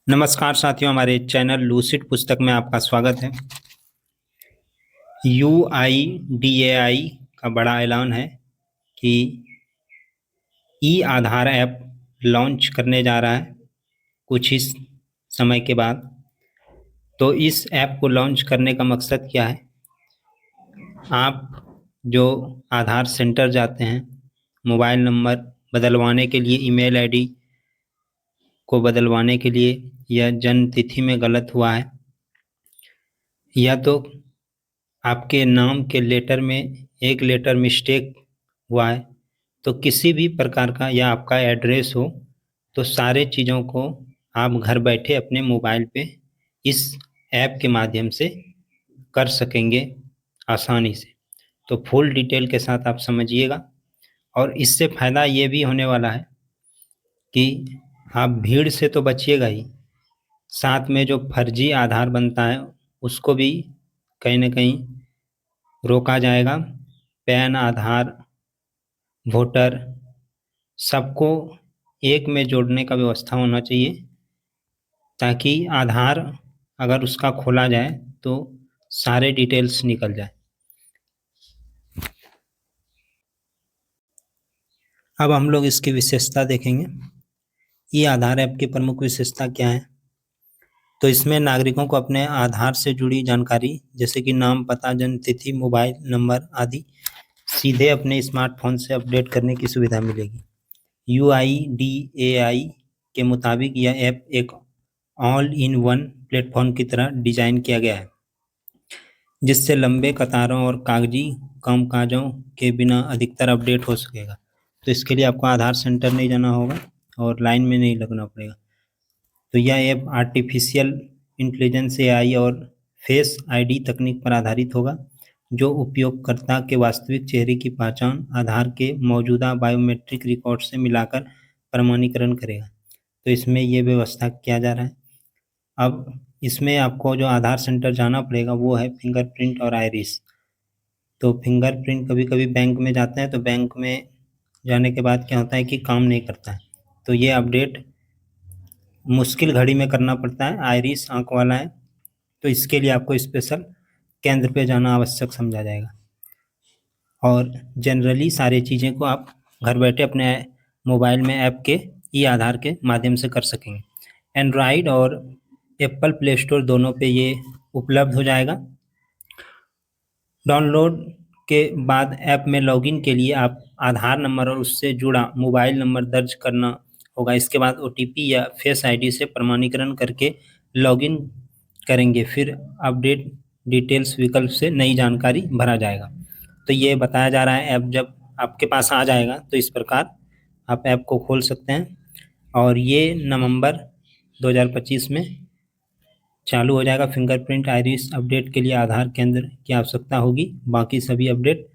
नमस्कार साथियों, हमारे चैनल लूसिड पुस्तक में आपका स्वागत है। UIDAI का बड़ा ऐलान है कि ई आधार ऐप लॉन्च करने जा रहा है कुछ ही समय के बाद। तो इस ऐप को लॉन्च करने का मकसद क्या है? आप जो आधार सेंटर जाते हैं, मोबाइल नंबर बदलवाने के लिए, ईमेल आईडी को बदलवाने के लिए, या जन्म तिथि में गलत हुआ है, या तो आपके नाम के लेटर में एक लेटर मिस्टेक हुआ है, तो किसी भी प्रकार का, या आपका एड्रेस हो, तो सारे चीज़ों को आप घर बैठे अपने मोबाइल पे इस ऐप के माध्यम से कर सकेंगे आसानी से। तो फुल डिटेल के साथ आप समझिएगा। और इससे फ़ायदा ये भी होने वाला है कि आप भीड़ से तो बचिएगा ही, साथ में जो फर्जी आधार बनता है उसको भी कहीं ना कहीं रोका जाएगा। पैन, आधार, वोटर सबको एक में जोड़ने का व्यवस्था होना चाहिए, ताकि आधार अगर उसका खोला जाए तो सारे डिटेल्स निकल जाए। अब हम लोग इसकी विशेषता देखेंगे। ये आधार ऐप की प्रमुख विशेषता क्या है? तो इसमें नागरिकों को अपने आधार से जुड़ी जानकारी, जैसे कि नाम, पता, जन्म तिथि, मोबाइल नंबर आदि, सीधे अपने स्मार्टफोन से अपडेट करने की सुविधा मिलेगी। UIDAI के मुताबिक यह ऐप एक ऑल इन वन प्लेटफॉर्म की तरह डिजाइन किया गया है, जिससे लंबे कतारों और कागजी कामकाजों के बिना अधिकतर अपडेट हो सकेगा। तो इसके लिए आपको आधार सेंटर नहीं जाना होगा और लाइन में नहीं लगना पड़ेगा। तो यह ऐप आर्टिफिशियल इंटेलिजेंस AI और फेस ID तकनीक पर आधारित होगा, जो उपयोगकर्ता के वास्तविक चेहरे की पहचान आधार के मौजूदा बायोमेट्रिक रिकॉर्ड से मिलाकर प्रमाणीकरण करेगा। तो इसमें ये व्यवस्था किया जा रहा है। अब इसमें आपको जो आधार सेंटर जाना पड़ेगा वो है फिंगरप्रिंट और आइरिस। तो फिंगरप्रिंट कभी कभी बैंक में जाते हैं, तो बैंक में जाने के बाद क्या होता है कि काम नहीं करता है, तो ये अपडेट मुश्किल घड़ी में करना पड़ता है। आइरिस आँख वाला है, तो इसके लिए आपको स्पेशल केंद्र पे जाना आवश्यक समझा जाएगा। और जनरली सारी चीज़ें को आप घर बैठे अपने मोबाइल में ऐप के ई आधार के माध्यम से कर सकेंगे। एंड्रॉयड और एप्पल प्ले स्टोर दोनों पे ये उपलब्ध हो जाएगा। डाउनलोड के बाद ऐप में लॉगिन के लिए आप आधार नंबर और उससे जुड़ा मोबाइल नंबर दर्ज करना होगा। इसके बाद OTP या फेस ID से प्रमाणीकरण करके लॉगिन करेंगे, फिर अपडेट डिटेल्स विकल्प से नई जानकारी भरा जाएगा। तो ये बताया जा रहा है, ऐप जब आपके पास आ जाएगा तो इस प्रकार आप ऐप को खोल सकते हैं। और ये नवंबर 2025 में चालू हो जाएगा। फिंगरप्रिंट आइरिस अपडेट के लिए आधार केंद्र की आवश्यकता होगी, बाकी सभी अपडेट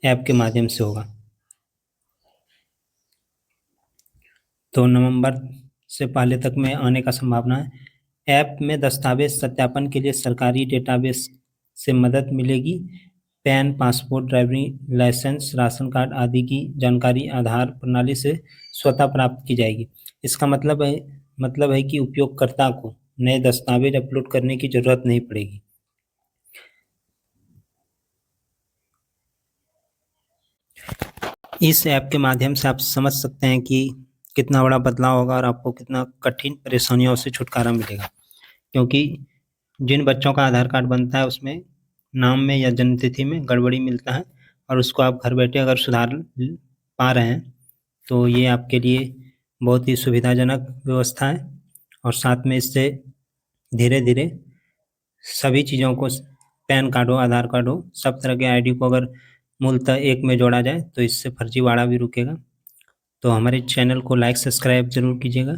ऐप के माध्यम से होगा। तो नवंबर से पहले तक में आने का संभावना है। ऐप में दस्तावेज सत्यापन के लिए सरकारी डेटाबेस से मदद मिलेगी। PAN, passport, driving licence, ration card आदि की जानकारी आधार प्रणाली से स्वतः प्राप्त की जाएगी। इसका मतलब है कि उपयोगकर्ता को नए दस्तावेज अपलोड करने की जरूरत नहीं पड़ेगी। इस ऐप के माध्यम से आप समझ सकते हैं कि कितना बड़ा बदलाव होगा और आपको कितना कठिन परेशानियों से छुटकारा मिलेगा। क्योंकि जिन बच्चों का आधार कार्ड बनता है उसमें नाम में या जन्म तिथि में गड़बड़ी मिलता है, और उसको आप घर बैठे अगर सुधार पा रहे हैं तो ये आपके लिए बहुत ही सुविधाजनक व्यवस्था है। और साथ में इससे धीरे धीरे सभी चीज़ों को, पैन कार्ड हो, आधार कार्ड हो, सब तरह के ID को अगर मूलतः एक में जोड़ा जाए तो इससे फर्जीवाड़ा भी रुकेगा। तो हमारे चैनल को लाइक सब्सक्राइब जरूर कीजिएगा।